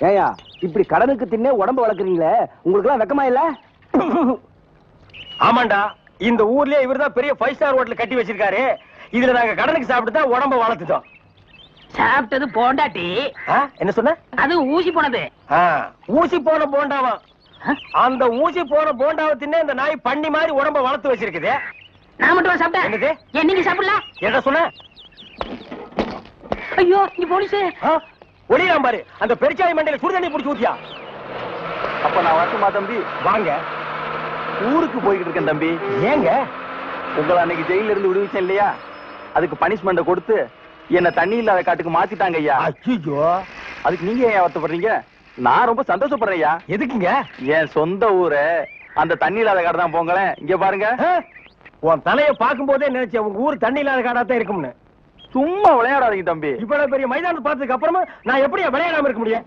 ஏயா இப்படி கடனுக்கு தின்னே உடம்ப வளர்க்குறீங்களே, உங்களுக்கு எல்லாம் வெக்கமா இல்ல? ஆமாண்டா, இந்த ஊர்லயே இவர்தான் பெரிய 5 ஸ்டார் ஹோட்டல் கட்டி வச்சிருக்காரு. இதுல நாங்க கடனுக்கு சாப்பிட்டு தான் உடம்ப வளர்த்துட்டோம். சாப்பிட்டது போண்டாட்டி. என்ன சொன்ன? அது ஊசி போனது. ஊசி போன போண்டாவா? அந்த ஊசி போன போண்டாவை தின்னே இந்த நாய் பண்ணி மாதிரி உடம்ப வளர்த்து வச்சிருக்குது. நான் மட்டும் சாப்பிட்டேன். என்னது? நீங்க சாப்பிடலாம். என்ன சொன்ன? ஐயோ, நீ போலீஸ். ஒளியாம் பாரு, அந்த பெருச்சாய் மண்டையில சுடுதண்ணி புடிச்சு ஊத்தியா. அப்ப நான் வரட்டுமா தம்பி? வாங்க. ஊருக்கு போய்கிட்டு இருக்கேன் தம்பி. ஏங்க? உங்களை அன்னைக்கு ஜெயில இருந்து விடுவிச்சேன் இல்லையா, அதுக்கு பனிஷ்மெண்ட் கொடுத்து என்ன தண்ணி இல்லாத காட்டுக்கு மாத்திட்டாங்க ஐயா. ஐயோ, அதுக்கு நீங்க ஏன் வருத்தப்படுறீங்க? நான் ரொம்ப சந்தோஷப்படுறேன் ஐயா. எதுக்குங்க? என் சொந்த ஊரு அந்த தண்ணி இல்லாத காடு தான். போங்களேன், இங்க பாருங்க. உன் தலைய பாக்கும் போதே நினைச்சேன் உங்க ஊர் தண்ணி இல்லாத காடா தான் இருக்கும்னு. சும்மா விளையாடாதீங்க தம்பி. இவ்வளவு பெரிய மைதானத்தை பார்த்ததுக்கு அப்புறமா நான் எப்படியா விளையாடாம இருக்க முடியும்?